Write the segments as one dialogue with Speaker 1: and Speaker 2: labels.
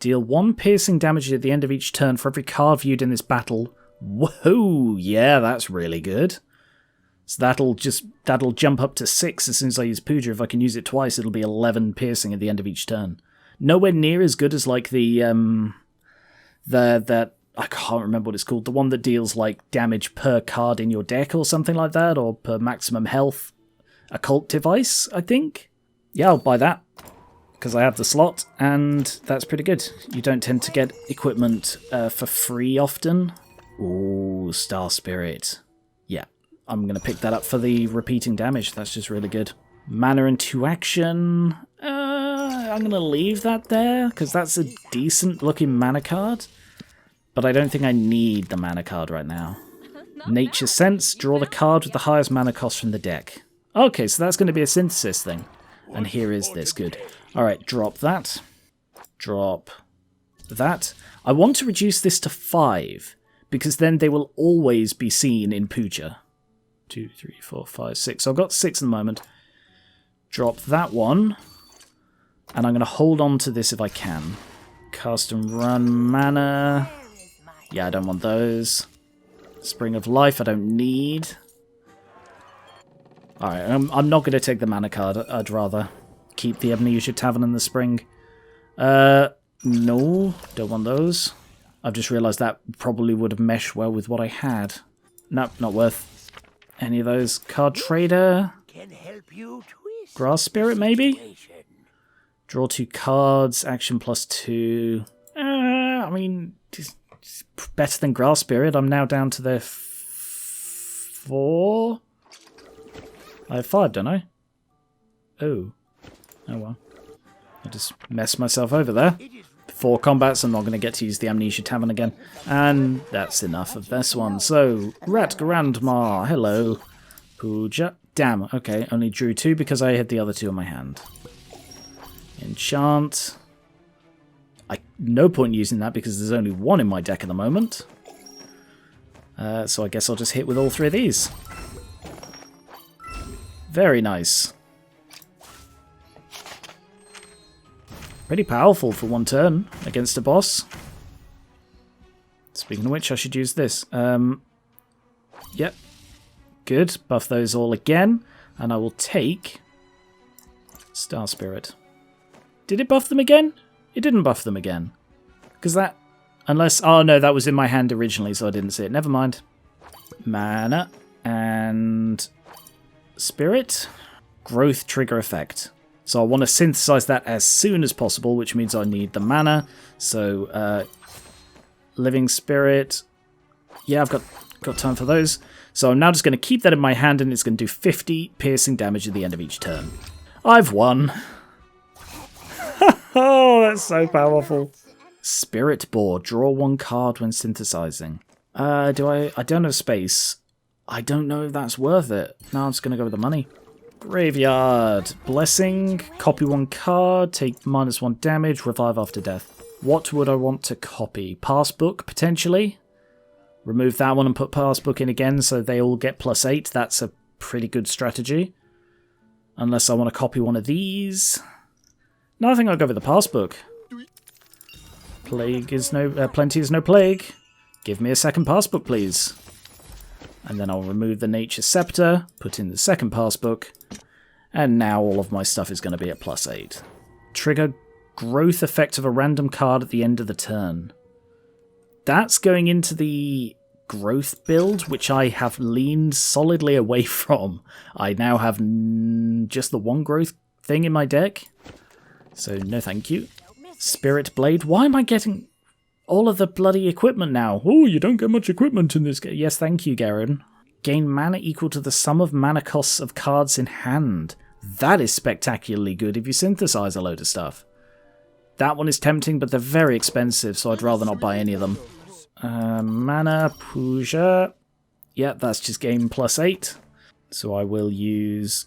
Speaker 1: Deal 1 piercing damage at the end of each turn for every card viewed in this battle. Whoa, yeah, that's really good. So that'll jump up to 6 as soon as I use Puja. If I can use it twice, it'll be 11 piercing at the end of each turn. Nowhere near as good as like the I can't remember what it's called. The one that deals like damage per card in your deck or something like that, or per maximum health. Occult device, I think. Yeah, I'll buy that because I have the slot, and that's pretty good. You don't tend to get equipment for free often. Ooh, Star Spirit. Yeah, I'm going to pick that up for the repeating damage. That's just really good. Mana into action. I'm going to leave that there because that's a decent looking mana card. But I don't think I need the mana card right now. Nature Sense. Draw the card with the highest mana cost from the deck. Okay, so that's going to be a synthesis thing. And here is this. Good. Alright, drop that. Drop that. I want to reduce this to 5. Because then they will always be seen in Puja. 2, 3, 4, 5, 6. So I've got 6 at the moment. Drop that one. And I'm going to hold on to this if I can. Cast and run mana. Yeah, I don't want those. Spring of Life I don't need. Alright, I'm not going to take the mana card. I'd rather keep the Amnesia Tavern and the Spring. No, don't want those. I've just realised that probably would have meshed well with what I had. Nope, not worth any of those. Card Trader. Grass Spirit, maybe? Draw 2 cards, action +2. I mean, it's better than Grass Spirit. I'm now down to the 4. I have 5, don't I? Oh. Oh well. I just messed myself over there. 4 combats, I'm not going to get to use the Amnesia Tavern again. And that's enough of this one. So, Rat Grandma, hello. Puja. Damn, okay, only drew 2 because I had the other 2 in my hand. Enchant. No point using that because there's only 1 in my deck at the moment. So I guess I'll just hit with all 3 of these. Very nice. Pretty powerful for 1 turn against a boss. Speaking of which, I should use this. Yep. Good. Buff those all again. And I will take Star Spirit. Did it buff them again? It didn't buff them again. Because that... Unless... Oh, no, that was in my hand originally, so I didn't see it. Never mind. Mana. And... Spirit. Growth trigger effect. So I want to synthesize that as soon as possible, which means I need the mana. So, Living Spirit. Yeah, I've got time for those. So I'm now just going to keep that in my hand, and it's going to do 50 piercing damage at the end of each turn. I've won. Oh, that's so powerful. Spirit Board. Draw 1 card when synthesizing. I don't have space. I don't know if that's worth it. No, I'm just going to go with the money. Graveyard. Blessing. Copy 1 card. Take -1 damage. Revive after death. What would I want to copy? Passbook, potentially? Remove that one and put Passbook in again so they all get +8. That's a pretty good strategy. Unless I want to copy one of these. No, I think I'll go with the Passbook. Plenty is no plague. Give me a second Passbook, please. And then I'll remove the Nature Scepter, put in the second Passbook, and now all of my stuff is going to be at +8. Trigger growth effect of a random card at the end of the turn. That's going into the growth build, which I have leaned solidly away from. I now have just the 1 growth thing in my deck. So no thank you. Spirit Blade. Why am I getting all of the bloody equipment now? Oh, you don't get much equipment in this game. Yes, thank you, Garen. Gain mana equal to the sum of mana costs of cards in hand. That is spectacularly good if you synthesize a load of stuff. That one is tempting, but they're very expensive, so I'd rather not buy any of them. Mana, Puja. Yeah, that's just game +8. So I will use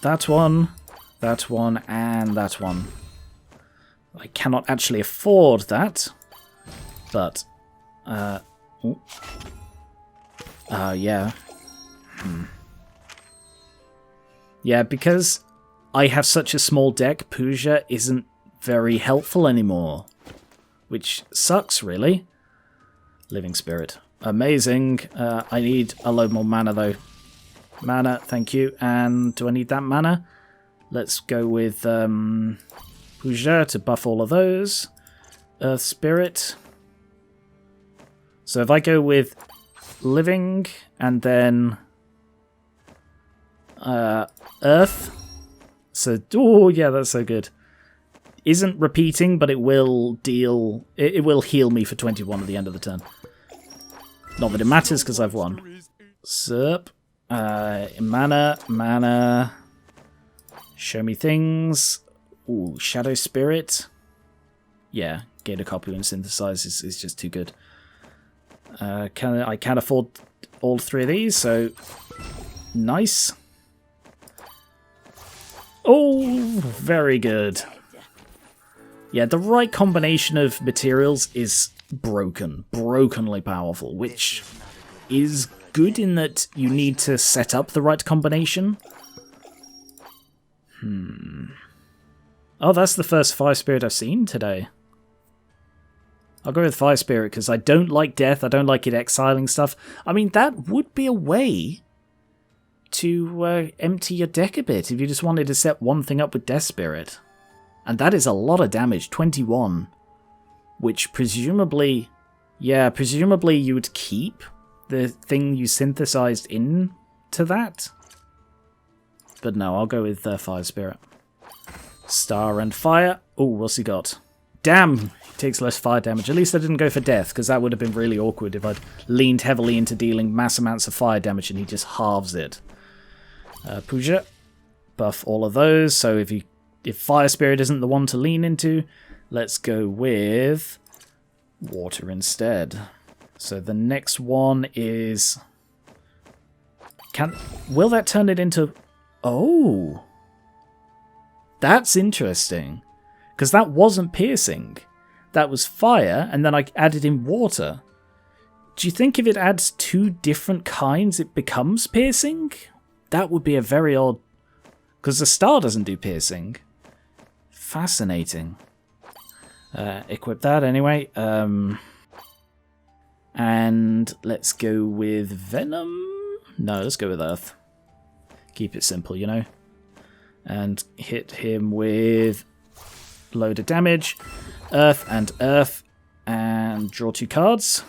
Speaker 1: that one, and that one. I cannot actually afford that, but, yeah. Yeah, because I have such a small deck, Puja isn't very helpful anymore. which sucks, really. Living Spirit. Amazing. I need a load more mana, though. Mana, thank you. And do I need that mana? Let's go with Puja to buff all of those. Earth Spirit. So if I go with Living and then Earth. So, oh yeah, that's so good. Isn't repeating, but it will deal... It will heal me for 21 at the end of the turn. Not that it matters, because I've won. Sup. Mana. Show me things. Ooh, Shadow Spirit. Yeah, gain a copy and synthesize is just too good. I can't afford all three of these, so nice. Oh, very good. Yeah, the right combination of materials is brokenly powerful, which is good in that you need to set up the right combination. Oh, that's the first Fire Spirit I've seen today. I'll go with Fire Spirit because I don't like death, I don't like it exiling stuff. I mean, that would be a way to empty your deck a bit if you just wanted to set one thing up with Death Spirit. And that is a lot of damage, 21. Which presumably... Yeah, presumably you would keep the thing you synthesized into that. But no, I'll go with Fire Spirit. Star and Fire. Oh, what's he got? Damn! He takes less fire damage. At least I didn't go for death, because that would have been really awkward if I'd leaned heavily into dealing mass amounts of fire damage and he just halves it. Puja. Buff all of those, so if Fire Spirit isn't the one to lean into, let's go with Water instead. So the next one is... Will that turn it into... Oh! That's interesting. Because that wasn't piercing. That was fire, and then I added in water. Do you think if it adds two different kinds, it becomes piercing? That would be a very odd... Because the star doesn't do piercing. Fascinating. Equip that anyway. And let's go with Venom. No, let's go with Earth. Keep it simple, you know. And hit him with load of damage. Earth. And draw 2 cards.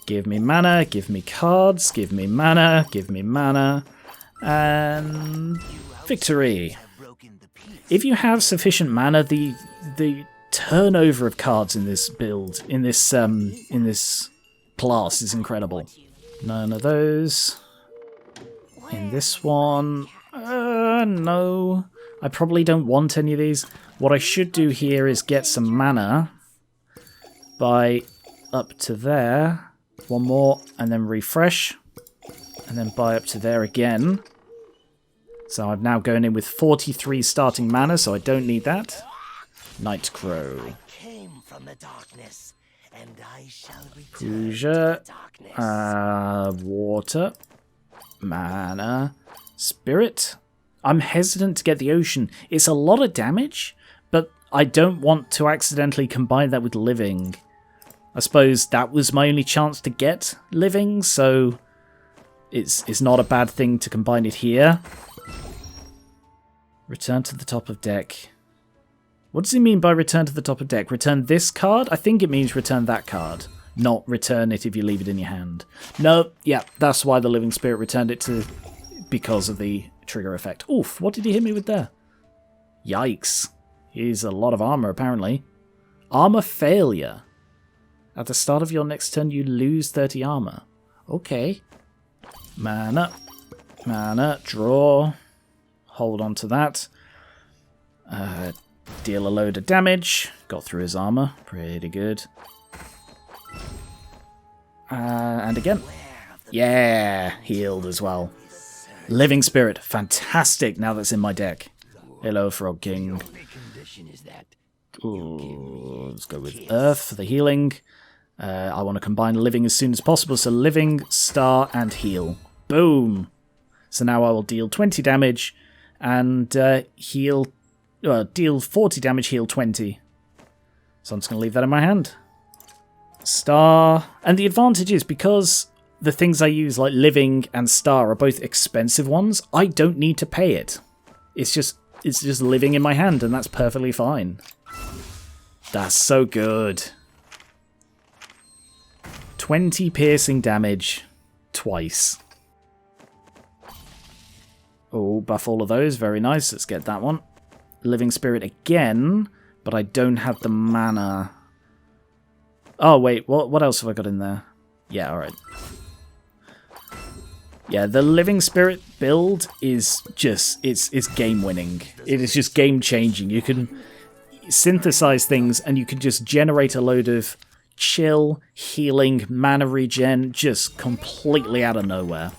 Speaker 1: Give me mana, give me cards, give me mana, give me mana. And victory. If you have sufficient mana, the turnover of cards in this build, in this class, is incredible. None of those. In this one, no. I probably don't want any of these. What I should do here is get some mana by up to there. One more, and then refresh. And then buy up to there again. So I'm now going in with 43 starting mana, so I don't need that. Night Crow. Puja. Water. Mana. Spirit. I'm hesitant to get the Ocean. It's a lot of damage, but I don't want to accidentally combine that with Living. I suppose that was my only chance to get Living, so it's not a bad thing to combine it here. Return to the top of deck. What does he mean by return to the top of deck? Return this card? I think it means return that card. Not return it if you leave it in your hand. No, yeah, that's why the Living Spirit returned it to... because of the trigger effect. Oof, what did he hit me with there? Yikes. He's a lot of armor, apparently. Armor failure. At the start of your next turn, you lose 30 armor. Okay. Mana. Mana. Draw. Hold on to that. Deal a load of damage. Got through his armor. Pretty good. And again. Yeah, healed as well. Living Spirit. Fantastic now that's in my deck. Hello, Frog King. Ooh, let's go with Earth for the healing. I want to combine Living as soon as possible. So Living, Star, and Heal. Boom. So now I will deal 20 damage and deal 40 damage, heal 20. So I'm just going to leave that in my hand. Star. And the advantage is because the things I use like living and star are both expensive ones, I don't need to pay it. It's just living in my hand and that's perfectly fine. That's so good. 20 piercing damage twice. Oh, buff all of those. Very nice. Let's get that one. Living Spirit again, but I don't have the mana. Oh, wait. What else have I got in there? Yeah, alright. Yeah, the Living Spirit build is just... It's game-winning. It is just game-changing. You can synthesize things and you can just generate a load of chill, healing, mana regen, just completely out of nowhere.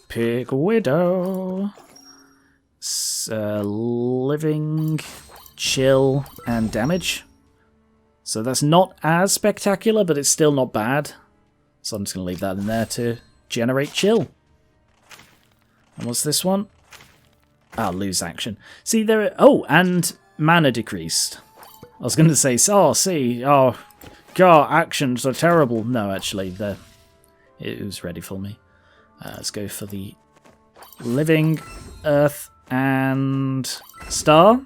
Speaker 1: Pick Widow. Living, chill, and damage. So that's not as spectacular, but it's still not bad. So I'm just going to leave that in there to generate chill. And what's this one? Ah, lose action. See, there... Oh, and mana decreased. I was going to say, oh, God, actions are terrible. No, actually, it was ready for me. Let's go for the living, earth, and star.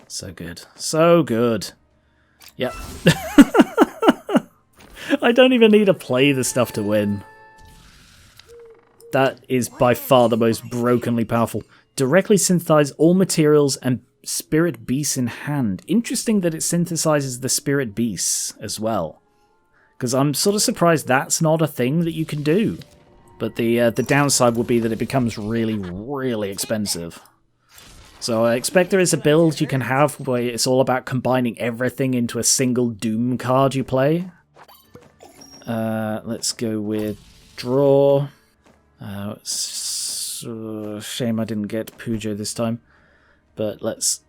Speaker 1: So good. So good. Yep. I don't even need to play the stuff to win. That is by far the most brokenly powerful. Directly synthesize all materials and spirit beasts in hand. Interesting that it synthesizes the spirit beasts as well. Because I'm sort of surprised that's not a thing that you can do. But the downside would be that it becomes really, really expensive. So I expect there is a build you can have where it's all about combining everything into a single Doom card you play. Let's go with draw. Shame I didn't get Pujo this time. But let's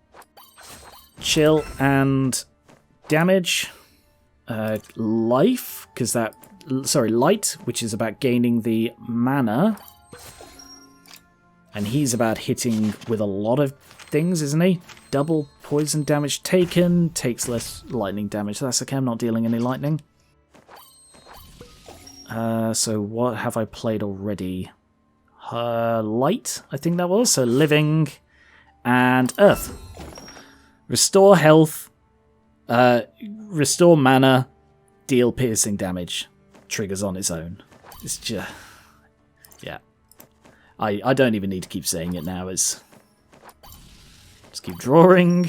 Speaker 1: chill and damage. Life, because that... Sorry, light, which is about gaining the mana. And he's about hitting with a lot of things, isn't he? Double poison damage taken, takes less lightning damage. That's okay, I'm not dealing any lightning. So what have I played already? Light, I think that was. So living and earth. Restore health, restore mana, deal piercing damage. Triggers on its own. It's just... Yeah. I don't even need to keep saying it now. It's... Just keep drawing.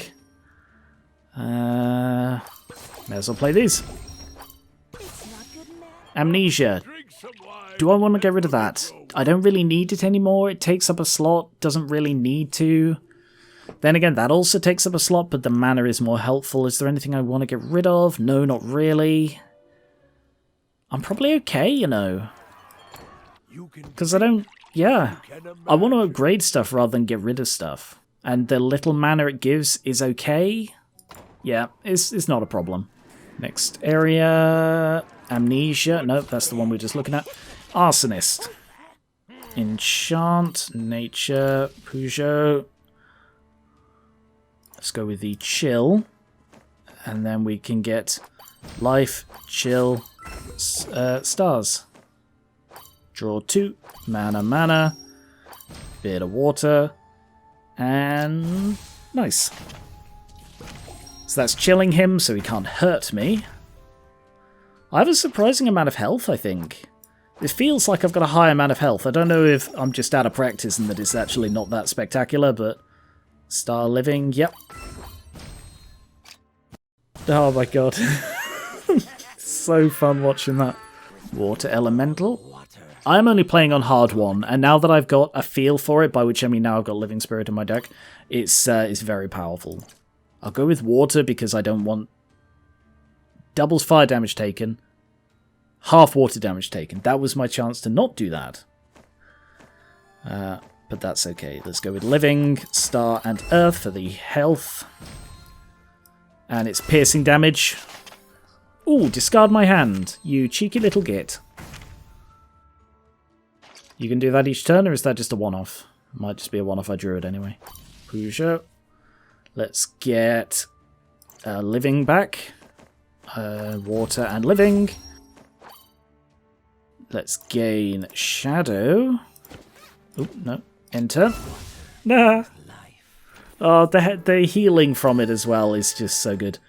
Speaker 1: May as well play these. Amnesia. Do I want to get rid of that? I don't really need it anymore. It takes up a slot. Doesn't really need to. Then again, that also takes up a slot, but the mana is more helpful. Is there anything I want to get rid of? No, not really. I'm probably okay, you know. Because I don't... Yeah. I want to upgrade stuff rather than get rid of stuff. And the little mana it gives is okay. Yeah, it's not a problem. Next area... Amnesia. Nope, that's the one we're just looking at. Arsonist. Enchant. Nature. Peugeot. Let's go with the chill. And then we can get life, chill, stars. Draw 2. Mana. Bit of water. And nice. So that's chilling him so he can't hurt me. I have a surprising amount of health, I think. It feels like I've got a high amount of health. I don't know if I'm just out of practice and that it's actually not that spectacular, but... Star living, yep. Oh my god. So fun watching that. Water elemental. I'm only playing on hard 1, and now that I've got a feel for it, by which I mean now I've got Living Spirit in my deck, it's very powerful. I'll go with water because I don't want... Doubles fire damage taken, half water damage taken. That was my chance to not do that. But that's okay. Let's go with living, star, and earth for the health. And it's piercing damage. Ooh, discard my hand, you cheeky little git. You can do that each turn, or is that just a one-off? Might just be a one-off, I drew it anyway. Peugeot. Let's get living back. Water and living. Let's gain shadow. Oh, no. Enter. Nah. Oh, the healing from it as well is just so good.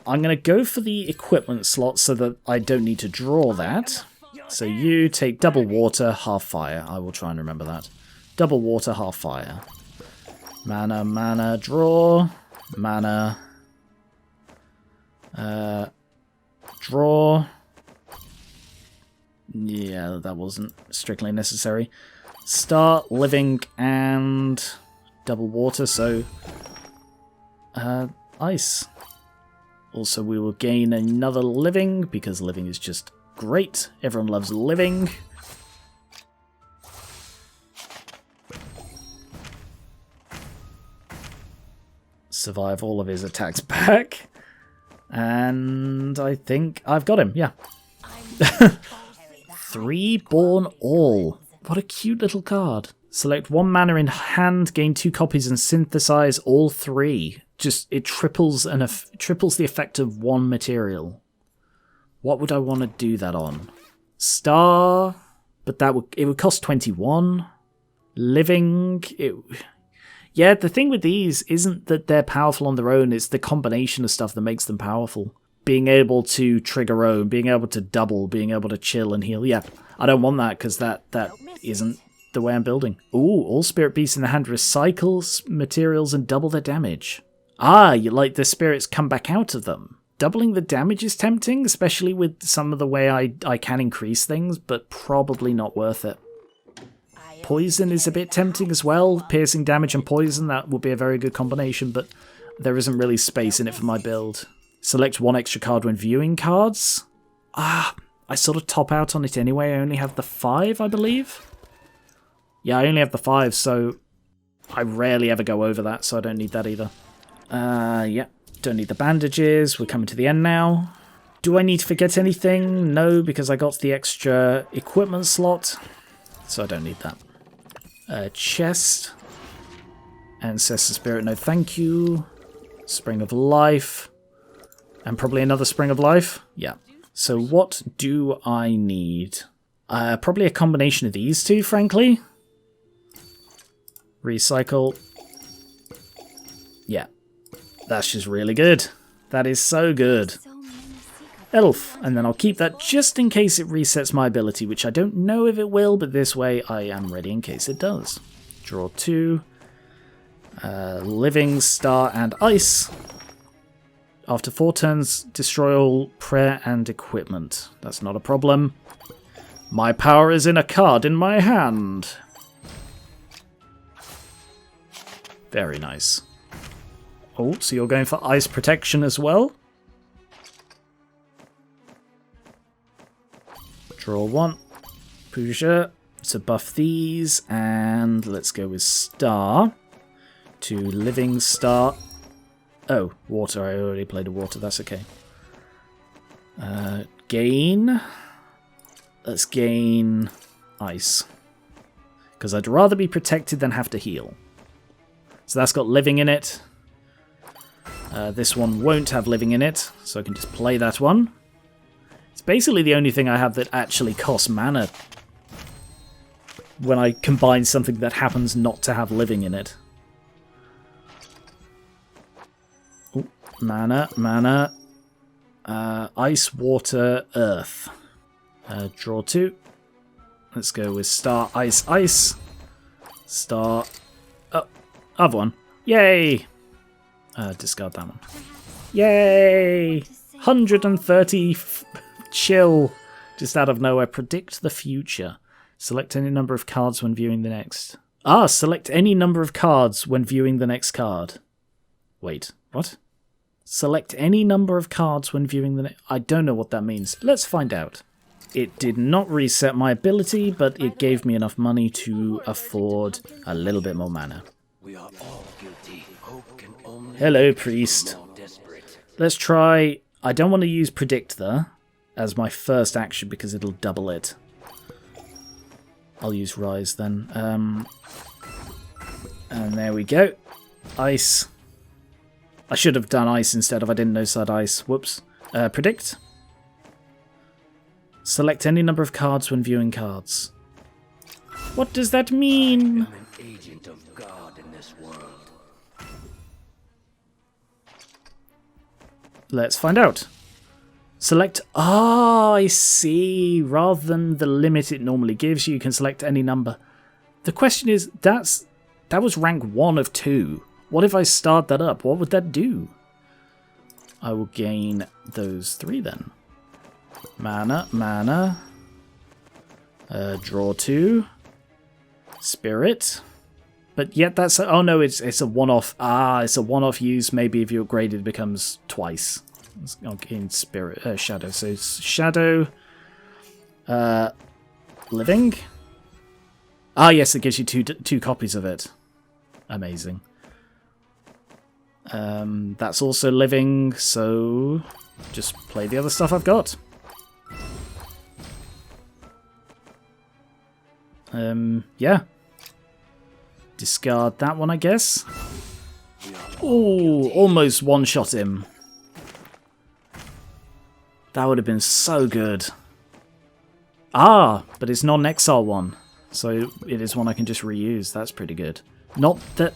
Speaker 1: I'm going to go for the equipment slot so that I don't need to draw that. So you take double water, half fire. I will try and remember that. Double water, half fire. Mana, mana, draw. Mana. Draw. Yeah, that wasn't strictly necessary. Start, living, and double water, so ice. Also, we will gain another living, because living is just great. Everyone loves living. Survive all of his attacks back. And I think I've got him, yeah. 3 Born All. What a cute little card. Select 1 mana in hand, gain 2 copies, and synthesize all 3. Just, it triples the effect of 1 material. What would I want to do that on? Star, but it would cost 21. Living, yeah, the thing with these isn't that they're powerful on their own, it's the combination of stuff that makes them powerful. Being able to trigger own, being able to double, being able to chill and heal. Yeah, I don't want that because that isn't the way I'm building. Ooh, all spirit beasts in the hand recycles materials and double their damage. Ah, you like the spirits come back out of them. Doubling the damage is tempting, especially with some of the way I can increase things, but probably not worth it. Poison is a bit tempting as well. Piercing damage and poison, that would be a very good combination, but there isn't really space in it for my build. Select 1 extra card when viewing cards. Ah, I sort of top out on it anyway. I only have the 5, I believe. Yeah, I only have the 5, so I rarely ever go over that, so I don't need that either. Yeah, don't need the bandages. We're coming to the end now. Do I need to forget anything? No, because I got the extra equipment slot, so I don't need that. Chest. Ancestor Spirit, no thank you. Spring of Life. And probably another Spring of Life. Yeah. So what do I need? Probably a combination of these two, frankly. Recycle. Yeah. That's just really good. That is so good. Elf. And then I'll keep that just in case it resets my ability, which I don't know if it will, but this way I am ready in case it does. Draw 2. Living, Star, and Ice. After 4 turns, destroy all prayer and equipment. That's not a problem. My power is in a card in my hand. Very nice. Oh, so you're going for ice protection as well? Draw 1. Puja. To buff these, and let's go with Star. To Living, Star. Oh, water. I already played a water. That's okay. Gain. Let's gain ice. Because I'd rather be protected than have to heal. So that's got living in it. This one won't have living in it, so I can just play that one. It's basically the only thing I have that actually costs mana when I combine something that happens not to have living in it. Ooh, mana, mana. Ice, water, earth. Draw 2. Let's go with Star, Ice, Ice. Star. Oh, other one. Yay! Discard that one. Yay! 130 chill. Just out of nowhere. Predict the future. Select any number of cards when viewing the next. Ah, select any number of cards when viewing the next card. Wait, what? Select any number of cards when viewing the next... I don't know what that means. Let's find out. It did not reset my ability, but it gave me enough money to afford a little bit more mana. We are all guilty. Hope can only... Hello, priest. Let's try... I don't want to use Predict there as my first action because it'll double it. I'll use Rise then. And there we go. Ice. I should have done Ice instead if I didn't know Side Ice. Whoops. Predict. Select any number of cards when viewing cards. What does that mean?
Speaker 2: I'm an agent of God in this world.
Speaker 1: Let's find out. Select... Ah, I see. Rather than the limit it normally gives you, you can select any number. The question is, that was rank 1 of 2. What if I start that up? What would that do? I will gain those 3 then. Mana. Draw 2. Spirit. But yet that's... Oh no, it's a one-off. Ah, it's a one-off use. Maybe if you upgrade it becomes twice. I'll gain Spirit. Shadow. So it's Shadow. Living. Ah, yes, it gives you two copies of it. Amazing. That's also living, so just play the other stuff I've got. Yeah. Discard that one, I guess. Oh, almost one-shot him. That would have been so good. Ah, but it's not an exile one. So it is one I can just reuse. That's pretty good. Not that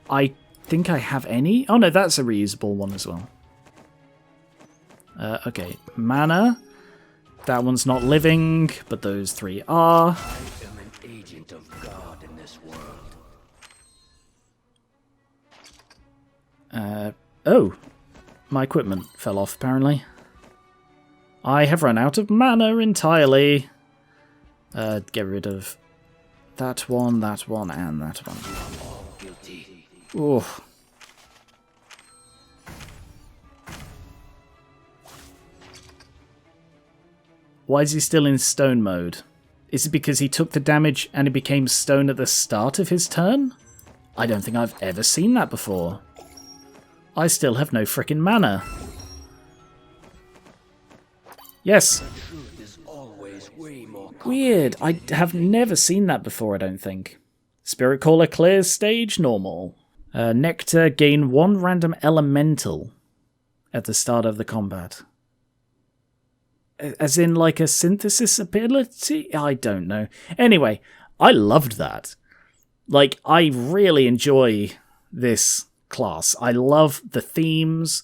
Speaker 1: I think I have any. Oh no, that's a reusable one as well. Okay, mana. That one's not living, but those 3 are.
Speaker 2: I am an agent of God in this world.
Speaker 1: Oh, my equipment fell off apparently. I have run out of mana entirely. Get rid of that one, and that one.
Speaker 2: All guilty.
Speaker 1: Oof. Why is he still in stone mode? Is it because he took the damage and he became stone at the start of his turn? I don't think I've ever seen that before. I still have no frickin' mana. Yes.
Speaker 2: The truth is always way more
Speaker 1: Weird. I have never seen that before, I don't think. Spirit Caller clears stage normal. Nectar, gain 1 random elemental at the start of the combat. As in like a synthesis ability? I don't know. Anyway, I loved that. Like, I really enjoy this class. I love the themes.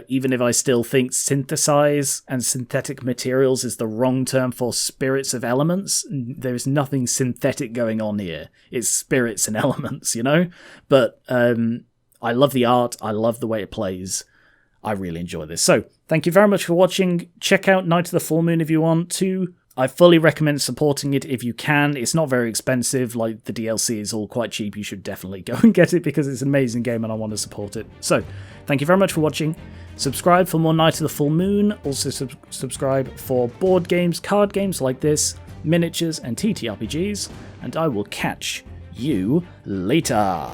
Speaker 1: Even if I still think synthesize and synthetic materials is the wrong term for spirits of elements, there's nothing synthetic going on here. It's spirits and elements, you know? But I love the art. I love the way it plays. I really enjoy this. So, thank you very much for watching. Check out Night of the Full Moon if you want to. I fully recommend supporting it if you can. It's not very expensive. Like, the DLC is all quite cheap. You should definitely go and get it because it's an amazing game and I want to support it. So, thank you very much for watching. Subscribe for more Night of the Full Moon. Also subscribe for board games, card games like this, miniatures and TTRPGs. And I will catch you later.